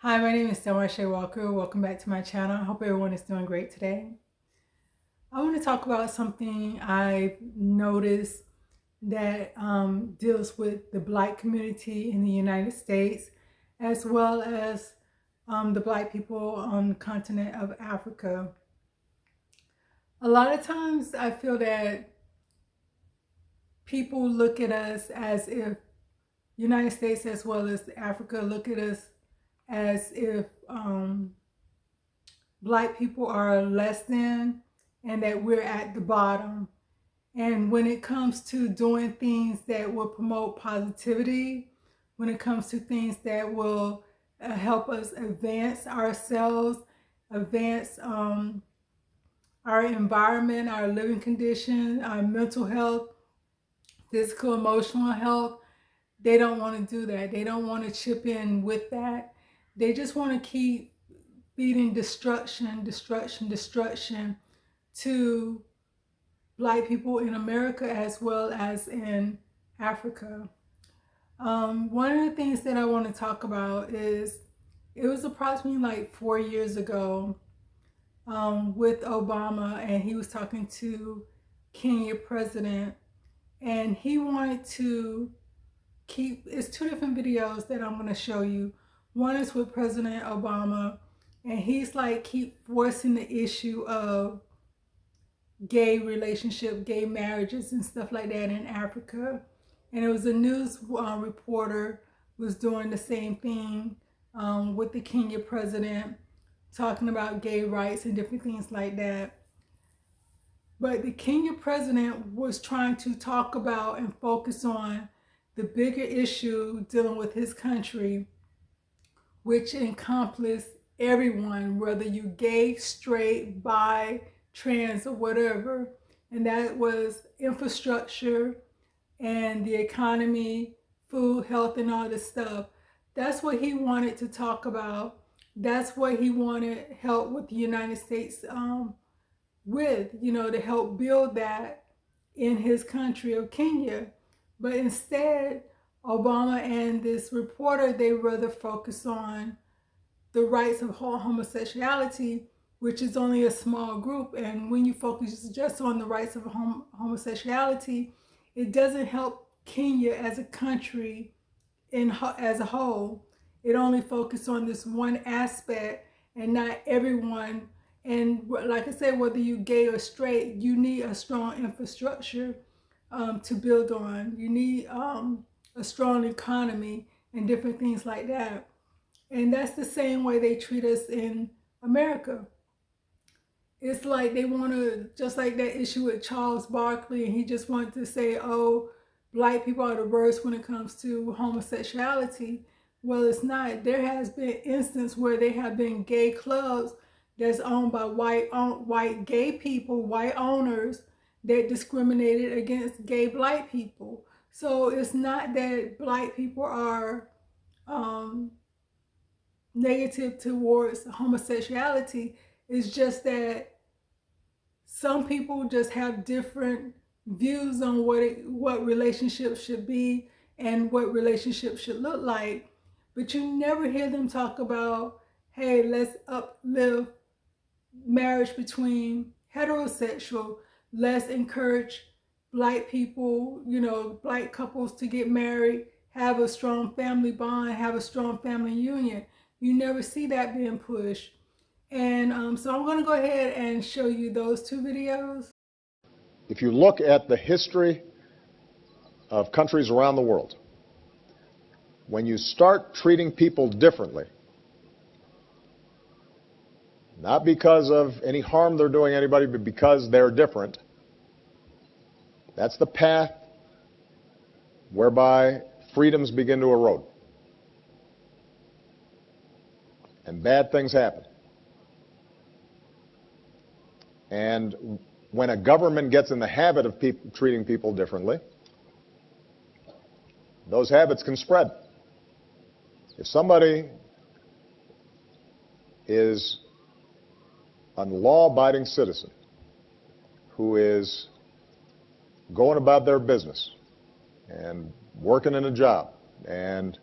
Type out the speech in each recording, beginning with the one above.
Hi, my name is Delmarshae Walker. Welcome back to my channel. I hope everyone is doing great today. I want to talk about something I've noticed that deals with the Black community in the United States, as well as the Black people on the continent of Africa. A lot of times I feel that people look at us as if United States as well as Africa look at us as if Black people are less than and that we're at the bottom. And when it comes to doing things that will promote positivity, when it comes to things that will help us advance ourselves, advance our environment, our living condition, our mental health, physical, emotional health, they don't want to do that. They don't want to chip in with that. They just want to keep feeding destruction to Black people in America as well as in Africa. One of the things that I want to talk about is it was approximately like 4 years ago with Obama, and he was talking to Kenyan President, and he wanted to it's two different videos that I'm going to show you. One is with President Obama, and he's like keep forcing the issue of gay relationship, gay marriages and stuff like that in Africa. And it was a news reporter was doing the same thing with the Kenyan president, talking about gay rights and different things like that. But the Kenyan president was trying to talk about and focus on the bigger issue dealing with his country, which encompasses everyone, whether you gay, straight, bi, trans, or whatever. And that was infrastructure and the economy, food, health, and all this stuff. That's what he wanted to talk about. That's what he wanted help with the United States with, to help build that in his country of Kenya. But instead, Obama and this reporter, they rather focus on the rights of homosexuality, which is only a small group. And when you focus just on the rights of homosexuality, it doesn't help Kenya as a country as a whole. It only focuses on this one aspect and not everyone. And like I said, whether you gay or straight, you need a strong infrastructure to build on. You need a strong economy and different things like that. And that's the same way they treat us in America. It's like they want to, just like that issue with Charles Barkley, and he just wanted to say, oh, Black people are the worst when it comes to homosexuality. Well, it's not. There has been instances where there have been gay clubs that's owned by white gay people, white owners, that discriminated against gay Black people. So it's not that Black people are negative towards homosexuality. It's just that some people just have different views on what relationships should be and what relationships should look like. But you never hear them talk about, hey, let's uplift marriage between heterosexual. Let's encourage Black people, Black couples to get married, have a strong family bond, have a strong family union. You never see that being pushed. And so I'm going to go ahead and show you those two videos. If you look at the history of countries around the world, when you start treating people differently, not because of any harm they're doing anybody, but because they're different, that's the path whereby freedoms begin to erode. And bad things happen. And when a government gets in the habit of treating people differently, those habits can spread. If somebody is a law-abiding citizen who is going about their business and working in a job and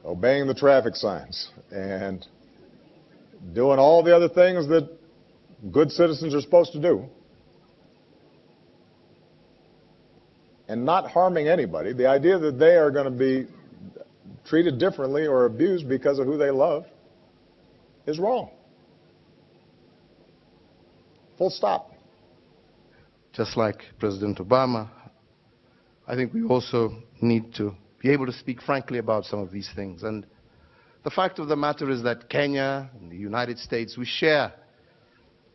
obeying the traffic signs, and doing all the other things that good citizens are supposed to do, and not harming anybody, the idea that they are going to be treated differently or abused because of who they love is wrong. Full stop. Just like President Obama, I think we also need to be able to speak frankly about some of these things. And the fact of the matter is that Kenya and the United States, we share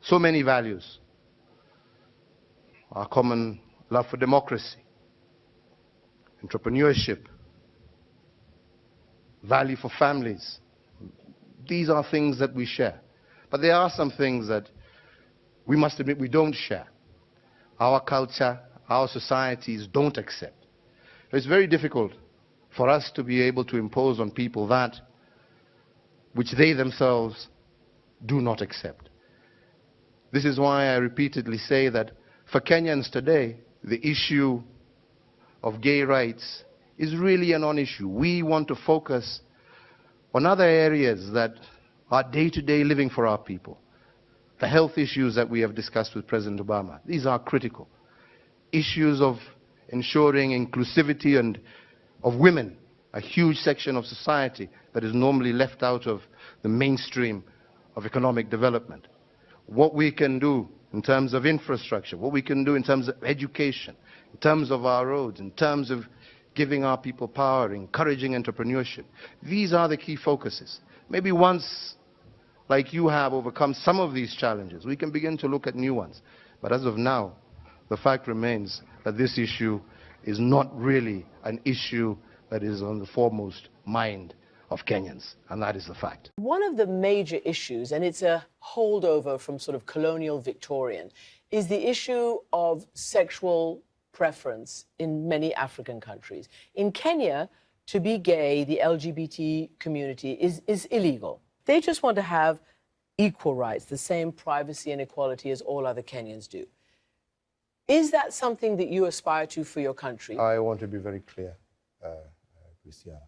so many values. Our common love for democracy, entrepreneurship, value for families. These are things that we share. But there are some things that we must admit we don't share. Our culture, our societies don't accept. It's very difficult for us to be able to impose on people that which they themselves do not accept. This is why I repeatedly say that for Kenyans today, the issue of gay rights is really a non-issue. We want to focus on other areas that are day-to-day living for our people. The health issues that we have discussed with President Obama, these are critical. Issues of ensuring inclusivity and of women, a huge section of society that is normally left out of the mainstream of economic development. What we can do in terms of infrastructure, what we can do in terms of education, in terms of our roads, in terms of giving our people power, encouraging entrepreneurship. These are the key focuses. Maybe once, like you have, overcome some of these challenges, we can begin to look at new ones. But as of now, the fact remains that this issue is not really an issue that is on the foremost mind of Kenyans, and that is the fact. One of the major issues, and it's a holdover from sort of colonial Victorian, is the issue of sexual preference in many African countries. In Kenya, to be gay, the LGBT community is illegal. They just want to have equal rights, the same privacy and equality as all other Kenyans do. Is that something that you aspire to for your country? I want to be very clear, Christiana.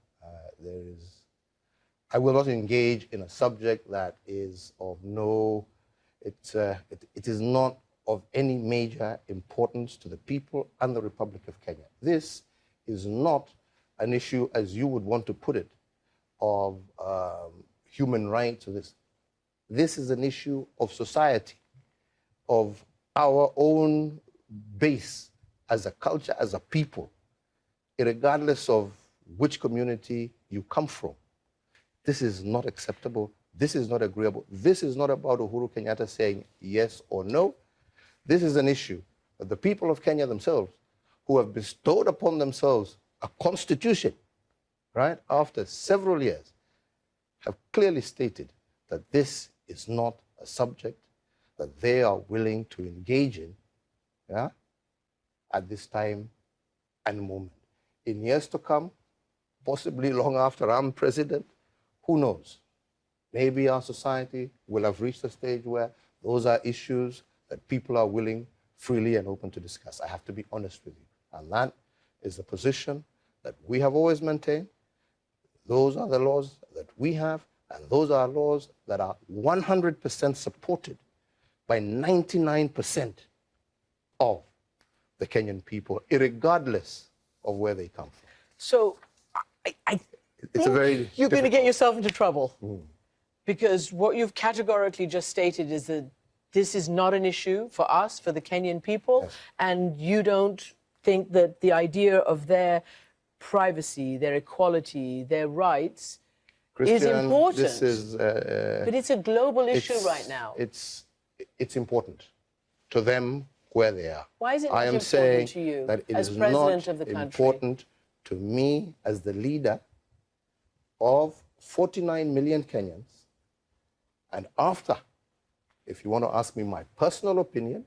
I will not engage in a subject that is of no, it is not of any major importance to the people and the Republic of Kenya. This is not an issue, as you would want to put it, of human rights or this. This is an issue of society, of our own base as a culture, as a people, regardless of which community you come from. This is not acceptable. This is not agreeable. This is not about Uhuru Kenyatta saying yes or no. This is an issue that the people of Kenya themselves, who have bestowed upon themselves a constitution, right, after several years, have clearly stated that this is not a subject that they are willing to engage in, yeah, at this time and moment. In years to come, possibly long after I'm president, who knows? Maybe our society will have reached a stage where those are issues that people are willing, freely and open to discuss. I have to be honest with you. And that is the position that we have always maintained. Those are the laws that we have, and those are laws that are 100% supported by 99% of the Kenyan people, irregardless of where they come from. So I It's a very you're going to get yourself into trouble. Because what you've categorically just stated is that this is not an issue for us, for the Kenyan people, Yes. and you don't think that the idea of their privacy, their equality, their rights is important. This is, but it's a global issue right now. It's important to them where they are. Why is it not I am important saying to you that it as is president not of the country? important to me as the leader of 49 million Kenyans. And after, if you want to ask me my personal opinion,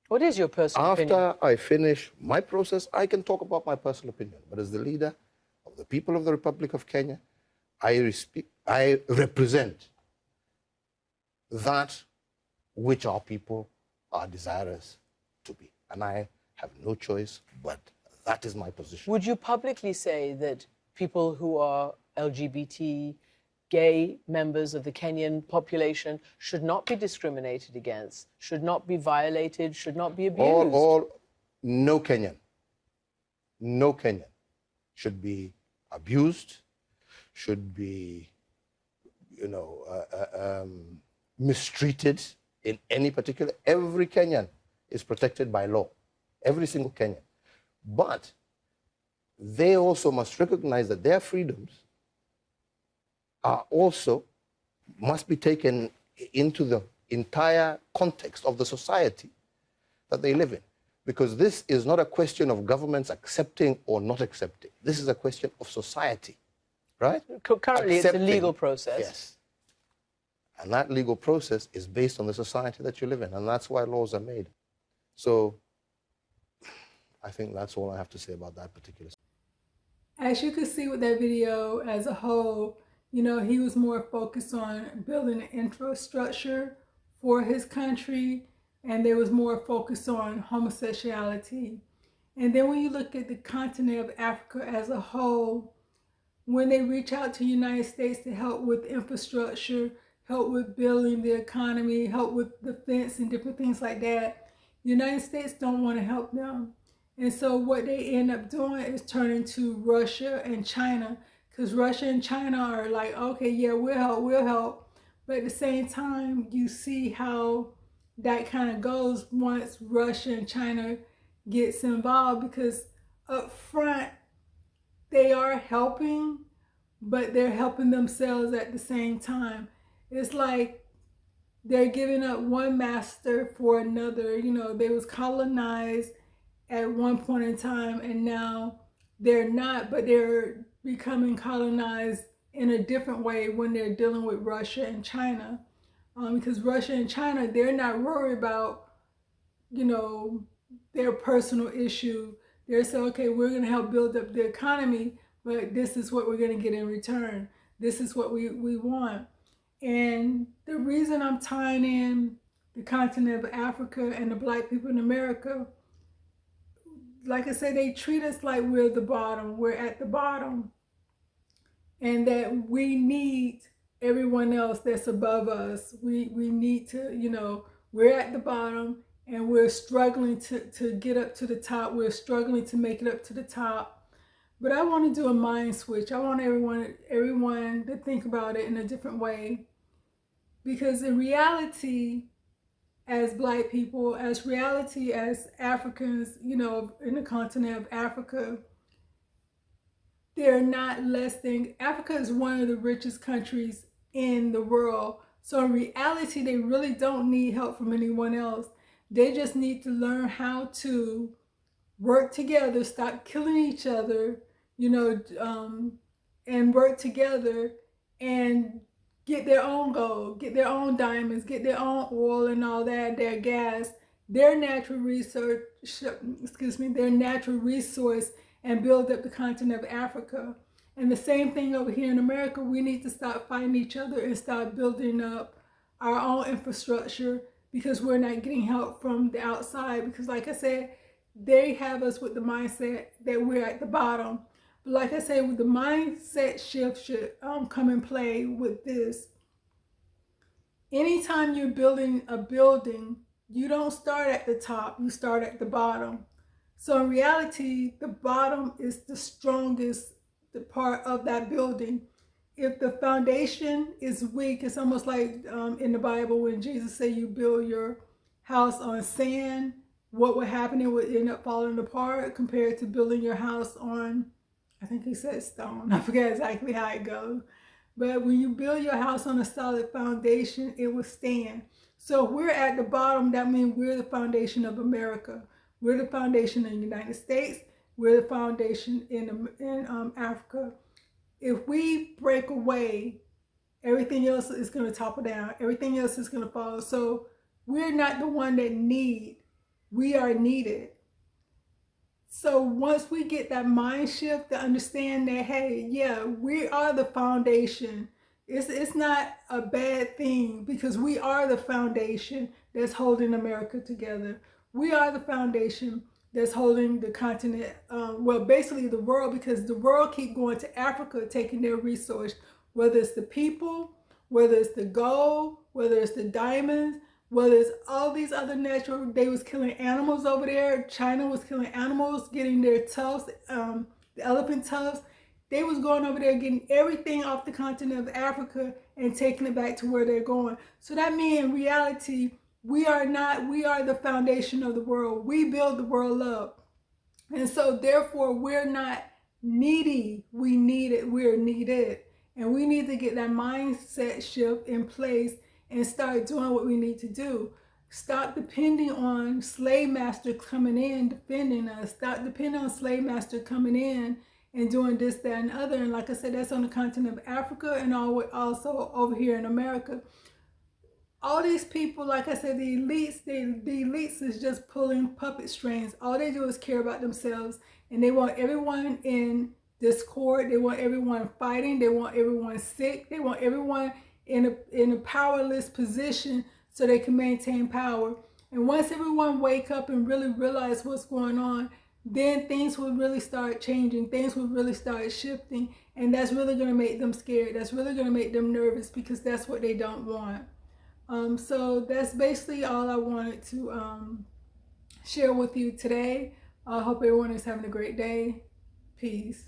What is your personal opinion? after I finish my process, I can talk about my personal opinion. But as the leader of the people of the Republic of Kenya, I represent that which our people are desirous to be. And I have no choice, but that is my position. Would you publicly say that people who are LGBT, gay members of the Kenyan population should not be discriminated against, should not be violated, should not be abused. No Kenyan should be abused, should be, mistreated in any particular. Every Kenyan is protected by law, every single Kenyan. But they also must recognize that their freedoms must be taken into the entire context of the society that they live in. Because this is not a question of governments accepting or not accepting. This is a question of society, right? Currently, it's a legal process. Yes. And that legal process is based on the society that you live in, and that's why laws are made. So I think that's all I have to say about that particular. As you can see with that video as a whole, he was more focused on building an infrastructure for his country, and there was more focus on homosexuality. And then when you look at the continent of Africa as a whole, when they reach out to the United States to help with infrastructure, help with building the economy, help with defense and different things like that, the United States don't want to help them. And so what they end up doing is turning to Russia and China, because Russia and China are like, okay, yeah, we'll help. But at the same time, you see how that kind of goes once Russia and China gets involved, because up front, they are helping, but they're helping themselves at the same time. It's like they're giving up one master for another. They was colonized at one point in time, and now they're not, but they're becoming colonized in a different way when they're dealing with Russia and China. Because Russia and China, they're not worried about, their personal issue. They're saying, okay, we're going to help build up the economy, but this is what we're going to get in return. This is what we want. And the reason I'm tying in the continent of Africa and the Black people in America, like I said, they treat us like we're the bottom. We're at the bottom. And that we need everyone else that's above us. We need to, we're at the bottom and we're struggling to get up to the top. We're struggling to make it up to the top. But I want to do a mind switch. I want everyone to think about it in a different way. Because in reality, as Black people, as Africans, in the continent of Africa, they're not less than, Africa is one of the richest countries in the world. So in reality, they really don't need help from anyone else. They just need to learn how to work together, stop killing each other, and work together and get their own gold, get their own diamonds, get their own oil and all that, their gas, their natural resource, and build up the continent of Africa. And the same thing over here in America, we need to stop fighting each other and start building up our own infrastructure, because we're not getting help from the outside. Because like I said, they have us with the mindset that we're at the bottom. But like I said, with the mindset shift should come in play with this. Anytime you're building a building, you don't start at the top, you start at the bottom. So in reality, the bottom is the strongest part of that building. If the foundation is weak, it's almost like in the Bible when Jesus said you build your house on sand, what would happen? It would end up falling apart, compared to building your house on, I think he said stone. I forget exactly how it goes. But when you build your house on a solid foundation, it will stand. So if we're at the bottom, that means we're the foundation of America. We're the foundation in the United States. We're the foundation in Africa. If we break away, everything else is going to topple down. Everything else is going to fall. So we're not the one that need. We are needed. So once we get that mind shift to understand that, hey, yeah, we are the foundation. It's not a bad thing, because we are the foundation that's holding America together. We are the foundation that's holding the continent, well, basically the world, because the world keep going to Africa, taking their resource, whether it's the people, whether it's the gold, whether it's the diamonds, whether it's all these other natural. They was killing animals over there. China was killing animals, getting their tufts, the elephant tufts. They was going over there, getting everything off the continent of Africa and taking it back to where they're going. So that means in reality, we are the foundation of the world. We build the world up. And so therefore, we're not needy. We need it. We're needed. And we need to get that mindset shift in place and start doing what we need to do. Stop depending on slave master coming in, defending us. Stop depending on slave master coming in and doing this, that, and other. And like I said, that's on the continent of Africa and also over here in America. All these people, like I said, the elites is just pulling puppet strings. All they do is care about themselves, and they want everyone in discord. They want everyone fighting. They want everyone sick. They want everyone in a powerless position so they can maintain power. And once everyone wake up and really realize what's going on, then things will really start changing. Things will really start shifting, and that's really going to make them scared. That's really going to make them nervous, because that's what they don't want. So that's basically all I wanted to share with you today. I hope everyone is having a great day. Peace.